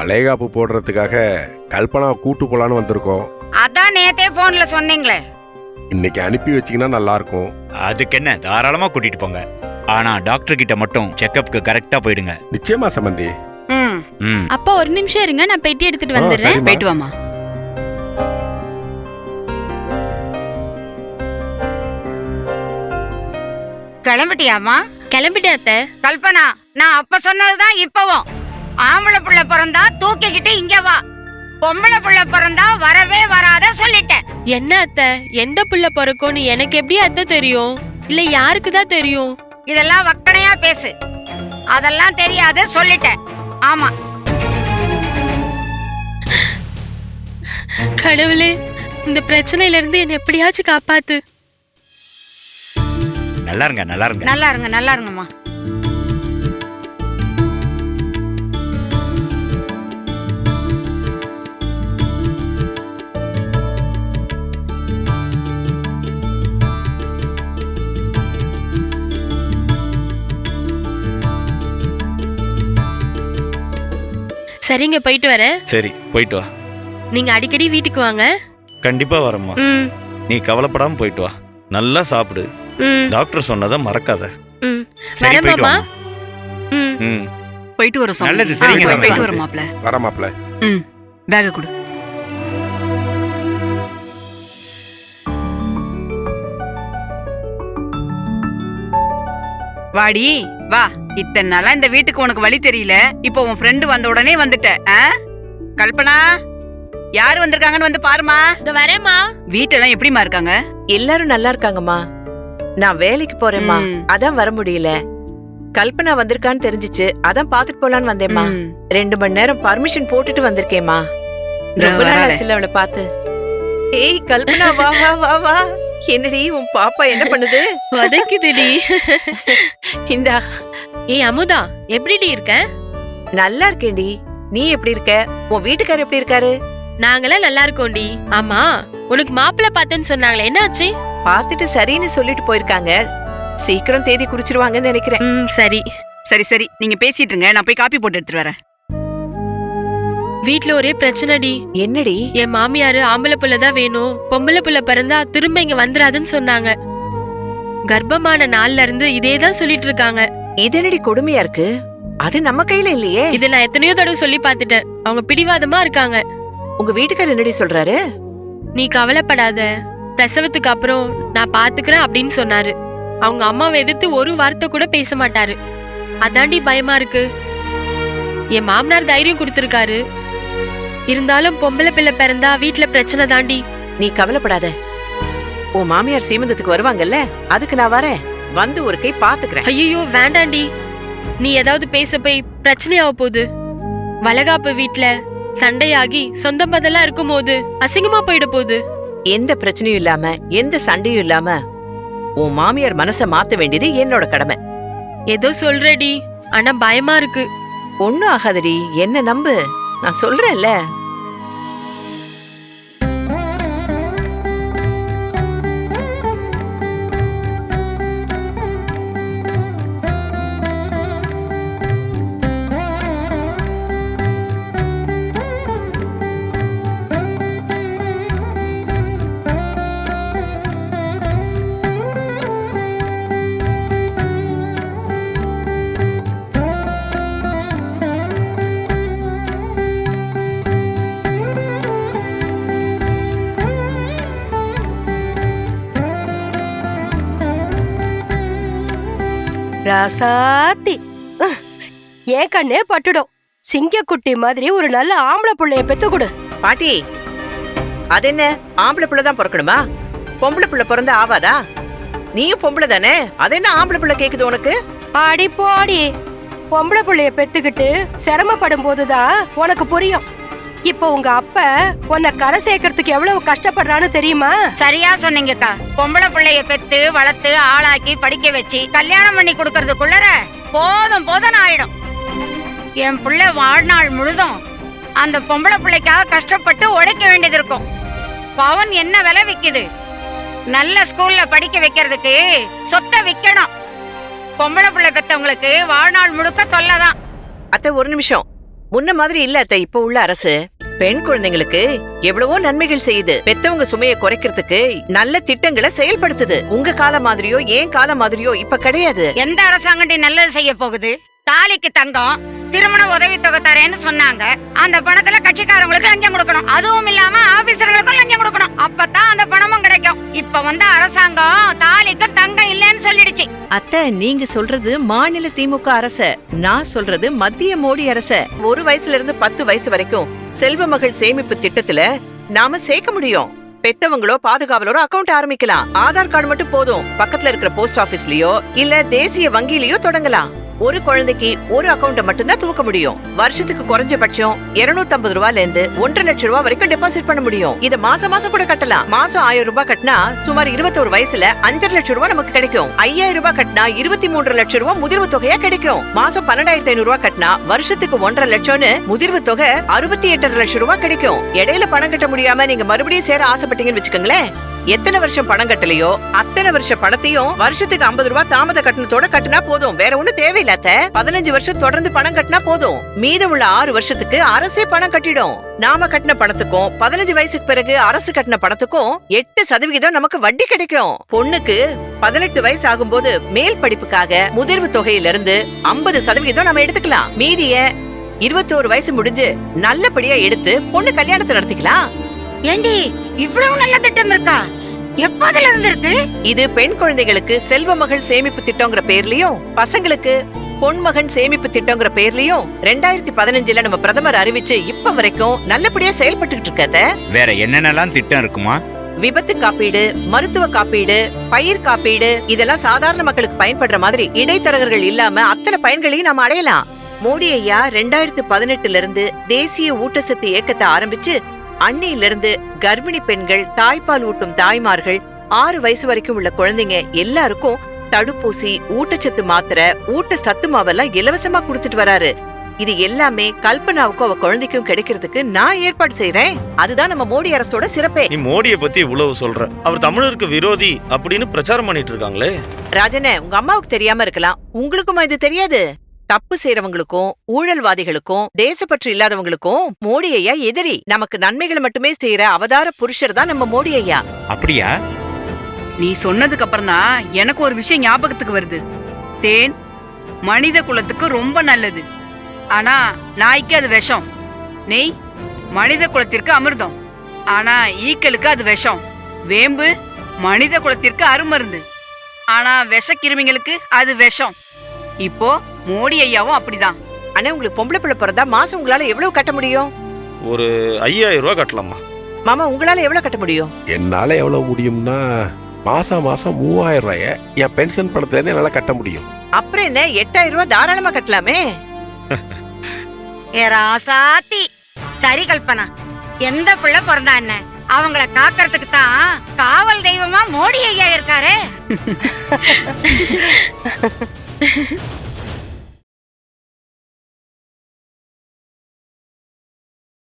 வளைகாப்பு போடுறதுக்காக கல்பனா கூட்டு போலான்னு வந்திருக்கோம். அதான் நேத்தே போன்ல சொன்னீங்களே. இன்னைக்கு அனுப்பி வச்சீங்கன்னா நல்லா இருக்கும். அதுக்கு என்ன, தாராளமா கூட்டிட்டு போங்க. ஆனா டாக்டர் கிட்ட மட்டும் செக்கப்க்கு கரெக்டா போயிடுங்க. நிச்சயமா சம்பந்தி. அப்பா ஒரு நிமிஷம் இருங்க, நான் பெட்டி எடுத்துட்டு வந்துடுறேன். போயிட்டு வாமா. கிளம்பிட்டியாமா? கிளம்பிட்டேன் அத்தை. கல்பனா, நான் அப்ப சொன்னதுதான் இப்பவும். ஆம்பளை புள்ள பிறந்தா தூக்கிக்கிட்டு இங்க வா, பொம்பளை புள்ள பிறந்தா வரவே வராத சொல்லிட்டேன். என்ன அத்தை, எந்த புள்ள பிறக்கும்னு எனக்கு எப்படி அத்தை தெரியும்? இல்ல யாருக்குதான் தெரியும்? இதெல்லாம் வக்கணையா பேசு. அதெல்லாம் தெரியாது சொல்லிட்டேன். ஆமா. கடவுளே, இந்த பிரச்சனையில இருந்து என்ன எப்படியாச்சும் காப்பாத்து. நல்லா இருங்க, நல்லா இருங்க, நல்லா இருங்க, நல்லா இருங்கம்மா. சரிங்க, போயிட்டு வரேன். சரி, போயிட்டு வா. நீங்க அடிக்கடி வீட்டுக்கு வாங்க. கண்டிப்பா வரேம்மா. நீ கவலைப்படாம போயிட்டு வா. நல்லா சாப்பிடு. டாக்டர் சொன்னதை மறக்காத. சரி, போயிட்டு வரேன்மா. வாம்மா. போயிட்டு வர சொன்னேன். நல்லது, சரிங்க சாமி. போயிட்டு வர மாப்ள. வர மாப்ள. பேக கொடு. வாடி வா. இத்தனை நாளா இந்த வீட்டுக்கு உனக்கு வழி தெரியல, இப்போ உன் ஃப்ரெண்டு வந்த உடனே வந்துட்ட. கல்பனா, யாரு வந்திருக்காங்கன்னு வந்து பாருமா. இந்த வரேம்மா. வீட்டெல்லாம் எப்படிமா இருக்காங்க? எல்லாரும் நல்லா இருக்காங்கம்மா. நான் வேலைக்கு போறேம்மா, அதான் வர முடியல. கல்பனா வந்திருக்கான்னு தெரிஞ்சிச்சு, அதான் பாத்துட்டு போலான்னு வந்தேம்மா. 2 மணி நேரம் பர்மிஷன் போட்டுட்டு வந்திருக்கேம்மா. ரொம்ப நாள் ஆச்சுல அவளை பார்த்து. ஏய் கல்பனா, வா வா வா வா. என்னடி உன் பாப்பா என்ன பண்ணுது? வதக்குதுடி. இந்தா. ஏய் அமுதா, எப்படிடி இருக்க? நல்லா இருக்கேன்டி. நீ எப்படி இருக்க? உன் வீட்டுக்காரர் எப்படி இருக்காரு? நாங்களாம் நல்லா இருக்கோம்டி. ஆமா, உனக்கு மாப்பிள்ளை பார்த்தேன்னு சொன்னாங்களே, என்னாச்சு? பார்த்துட்டு சரின்னு சொல்லிட்டு போயிருக்காங்க. சீக்கிரம் தேதி குறிச்சிருவாங்கன்னு நினைக்கிறேன். சரி சரி சரி, நீங்க பேசிட்டு இருங்க, நான் போய் காப்பி போட்டு எடுத்துட்டு வரேன். வீட்ல ஒரே பிரச்சனைடி. என்னடி? என் மாமியாரு ஆம்பளை புள்ளதான் வேணும், பொம்பளை புள்ள பிறந்தா திரும்ப இங்க வந்துராதுன்னு சொன்னாங்க. கர்ப்பமான நாள்ல இருந்து இதேதான் சொல்லிட்டு இருக்காங்க. இது என்னடி கொடுமையா இருக்கு? அது நம்ம கையில இல்லையே. இது நான் எத்தனையோ தடவை சொல்லி பாத்துட்டேன். அவங்க பிடிவாதமா இருக்காங்க. உங்க வீட்டுக்காரர் என்னடி சொல்றாரு? நீ கவலைப்படாத, பிரசவத்துக்கு அப்புறம் நான் பாத்துக்கிறேன் அப்படின்னு சொன்னாரு. அவங்க அம்மாவை எதிர்த்து ஒரு வார்த்தை கூட பேச மாட்டாரு. அதாண்டி பயமா இருக்கு. என் மாமனார் தைரியம் கொடுத்திருக்காரு. இருந்தாலும் பொம்பளை பிள்ளை பிறந்தா வீட்டுல பிரச்சனை தாண்டி. நீ கவலைப்படாத. உன் மாமியார் சீமந்தத்துக்கு வருவாங்கல்ல, அதுக்கு நான் வரேன். வந்து ஒரு கை பாத்துக்கிறேன். ஐயோ வேண்டாண்டி, நீ ஏதாவது பேச போய் பிரச்சனையாவ போகுது. வளகாப்பு வீட்டுல சண்டையாகி சொந்த பதெல்லாம் இருக்கும் போது அசிங்கமா போயிட போகுது. எந்த பிரச்சனையும் இல்லாம, எந்த சண்டையும் இல்லாம உன் மாமியார் மனச மாத்த வேண்டியது என்னோட கடமை. ஏதோ சொல்றடி, ஆனா பயமா இருக்கு. ஒண்ணும் ஆகாதடி, என்ன நம்பு, நான் சொல்றேன்ல. ராசாத்தி, ஏன் கண்ணே பட்டுடும். சிங்கக்குட்டி மாதிரி ஒரு நல்ல ஆம்பளை புள்ளைய பெத்து கொடு. பாட்டி, அது என்ன ஆம்பளை புள்ளதான் பிறக்கணுமா? பொம்பளை புள்ள பிறந்தா ஆவாதா? நீயும் பொம்பளை தானே, அது என்ன ஆம்பளை புள்ள கேக்குது உனக்கு? ஆடி போடி. பொம்பளை புள்ளைய பெத்துக்கிட்டு சிரமப்படும் போதுதான் உனக்கு புரியும். இப்ப உங்க அப்ப உன்னை கரை சேர்க்கறதுக்கு எவ்வளவு கஷ்டப்படுறான்னு தெரியுமா? சரியா சொன்னீங்கக்கா. பொம்பளை பிள்ளைய பெத்து வளர்த்து ஆளாக்கி படிக்க வச்சு கல்யாணம் பண்ணி கொடுக்கறதுக்குள்ளர போதும் போதும் ஆயிடும். என் பிள்ளை வாழ்நாள் முழுதும் அந்த பொம்பளை பிள்ளைக்காக கஷ்டப்பட்டு உழைக்க வேண்டியது இருக்கும். பவன் என்ன விலை விக்குது? நல்ல ஸ்கூல்ல படிக்க வைக்கிறதுக்கு சொத்தை விக்கணும். பொம்பளை பிள்ளை பெத்தவங்களுக்கு வாழ்நாள் முழுக்க தொல்லைதான். அத்தை ஒரு நிமிஷம். முன்ன மாதிரி இல்ல அத்தை இப்ப உள்ள அரசு. பெண் குழந்தைங்களுக்கு எவ்வளவோ நன்மைகள் செய்யுது. பெத்தவங்க சுமையை குறைக்கிறதுக்கு நல்ல திட்டங்களை செயல்படுத்துது. உங்க காலம் மாதிரியோ ஏன் காலம் மாதிரியோ இப்ப கிடையாது. எந்த அரசாங்கண்டி நல்லது செய்ய போகுது? தாலிக்கு தங்கம், திருமண உதவித்தொகை தரேன்னு சொன்னாங்க. அந்த பணத்துல கட்சிக்காரங்களுக்கு லஞ்சம் கொடுக்கணும். அதுவும் இல்லாம ஆபீசர்களுக்கும் லஞ்சம் கொடுக்கணும். அப்பதான் அந்த பணமும் கிடைக்கும். இப்ப வந்த அரசாங்கம் தாலிக்கு தங்கம் இல்லைன்னு சொல்லிடுச்சு. அத்தை நீங்க சொல்றது மாநில திமுக அரச, நான் சொல்றது மத்திய மோடி அரச. 1 வயசுல இருந்து 10 வயசு வரைக்கும் செல்வ மகள் சேமிப்பு திட்டத்துல நாம சேர்க்க முடியும். பெத்தவங்களோ பாதுகாவலரோ அக்கவுண்ட் ஆரம்பிக்கலாம். ஆதார் கார்டு மட்டும் போதும். பக்கத்துல இருக்கிற போஸ்ட் ஆபீஸ்லயோ இல்ல தேசிய வங்கியிலயோ தொடங்கலாம். ஒரு குழந்தைக்கு ஒரு அக்கவுண்ட் மட்டும்தான் துவக்க முடியும். வருஷத்துக்கு குறைஞ்சபட்சம் 250 ரூபாயில இருந்து 1.5 லட்சம் ரூபாய் வரைக்கும் டெபாசிட் பண்ண முடியும். இத மாசம் மாசம் கூட கட்டலாம். மாசம் 1000 ரூபாய் கட்டினா சுமார் 21 வயசுல 5.5 லட்சம் ரூபாய் நமக்கு கிடைக்கும். 5000 ரூபாய் கட்டினா 23 லட்சம் ரூபாய் முதிர்வு தொகையா கிடைக்கும். மாசம் 12,500 ரூபாய் கட்டினா வருஷத்துக்கு 1.5 லட்சம்னு முதிர்வு தொகை 68 லட்சம் ரூபாய் கிடைக்கும். இடையில பணம் கட்ட முடியாம நீங்க மறுபடியும் சேர ஆசைப்பட்டீங்கன்னு வச்சுக்கோங்களேன், எத்தனை வருஷம் பணம் கட்டலையோ அத்தனை வருஷ பணத்தையும் வருஷத்துக்கு 50 ரூபாய் தாமத கட்டணத்தோட கட்டினா போதும். வேற ஒண்ணு தேவையில்லாத 15 வருஷம் தொடர்ந்து பணம் கட்டினா போதும். மீதம் உள்ள 6 வருஷத்துக்கு அரசே பணம் கட்டிடும். நாம கட்டின பணத்துக்கும் 15 வயசுக்கு பிறகு அரசு கட்டின பணத்துக்கும் 8% நமக்கு வட்டி கிடைக்கும். பொண்ணுக்கு 18 வயசு ஆகும்போது மேல் படிப்புக்காக முதிர்வு தொகையில இருந்து 50% நம்ம எடுத்துக்கலாம். மீதிய 21 வயசு முடிஞ்சு நல்லபடியா எடுத்து பொண்ணு கல்யாணத்தை நடத்திக்கலாம். ஏண்டி இவ்வளவு நல்ல திட்டம் இருக்கா? எப்போதுல இருந்து இருக்கு? இது பெண் குழந்தைகளுக்கு செல்வ மகள் சேமிப்பு திட்டம்ங்கிற பேர்லயும், பசங்களுக்கு பொன்மகன் சேமிப்பு திட்டம்ங்கிற பேர்லயும் 2015ல நம்ம பிரதமர் அறிவிச்சு இப்ப வரைக்கும் நல்லபடியா செயல்பட்டுட்டு இருக்காத. வேற என்னென்னலாம் திட்டம் இருக்குமா? விபத்து காப்பீடு, மருத்துவ காப்பீடு, பயிர் காப்பீடு, இதெல்லாம் சாதாரண மக்களுக்கு பயன்படுற மாதிரி இடைத்தரகர்கள் இல்லாம அத்தனை பயன்களையும் நாம அடையலாம். மோடி ஐயா 2018ல இருந்து தேசிய ஊட்டச்சத்து இயக்கத்தை ஆரம்பிச்சு அன்னையில இருந்து கர்ப்பிணி பெண்கள், தாய்ப்பால் ஊட்டும் தாய்மார்கள், 6 வயசு வரைக்கும் உள்ள குழந்தைங்க எல்லாருக்கும் தடுப்பூசி, ஊட்டச்சத்து மாத்திரை, ஊட்டச்சத்து மாவெல்லாம் இலவசமா குடுத்துட்டு வராரு. இது எல்லாமே கல்பனாவுக்கும் அவ குழந்தைக்கும் கிடைக்கிறதுக்கு நான் ஏற்பாடு செய்யறேன். அதுதான் நம்ம மோடி அரசோட சிறப்பே. நீ மோடியை பத்தி இவ்வளவு சொல்ற, அவர் தமிழருக்கு விரோதி அப்படின்னு பிரச்சாரம் பண்ணிட்டு இருக்காங்களே. ராஜனே, உங்க அம்மாவுக்கு தெரியாம இருக்கலாம், உங்களுக்குமா இது தெரியாது? தப்பு செய்யறவங்களுக்கும் ஊழல்வாதிகளுக்கும் தேசப்பற்று இல்லாதவங்களுக்கும் மோடி ஐயா எதிரி. நமக்கு நன்மைகளை மட்டுமே செய்யற அவதார புருஷர் தான் நம்ம மோடி ஐயா. அப்படியா? நீ சொன்னதுக்கு அப்புறம் தான் எனக்கு ஒரு விஷயம் ஞாபகத்துக்கு வருது. தேன் மனித குலத்துக்கு ரொம்ப நல்லது, ஆனா நாய்க்கு அது விஷம். நெய் மனித குலத்திற்கு அமிர்தம், ஆனா ஈக்களுக்கு அது விஷம். வேம்பு மனித குலத்திற்கு அருமருந்து, ஆனா விஷ கிருமிகளுக்கு அது விஷம். இப்போ மோடி ஐயாவும் அப்படிதான். ஆனா உங்களுக்கு பொம்பளை பிள்ளை பிறந்தா மாசம் உங்களால எவ்வளவு கட்ட முடியும்? ஒரு 5000 ரூபாய் கட்டலாமா? மாமா, உங்களால எவ்வளவு கட்ட முடியும்? என்னால எவ்வளவு முடியும்னா மாசம் 3000 ரூபாய என் பென்ஷன் பணத்துல இருந்து என்னால கட்ட முடியும். அப்புறம் என்ன, 8000 ரூபாய் தாராளமா கட்டலாமே. ஏ ராசாத்தி, சரி கல்பனா, எந்த பிள்ளை பிறந்தா என்ன, அவங்கள காக்கிறதுக்கு தான் காவல் தெய்வமா மோடி ஐயா இருக்காரு.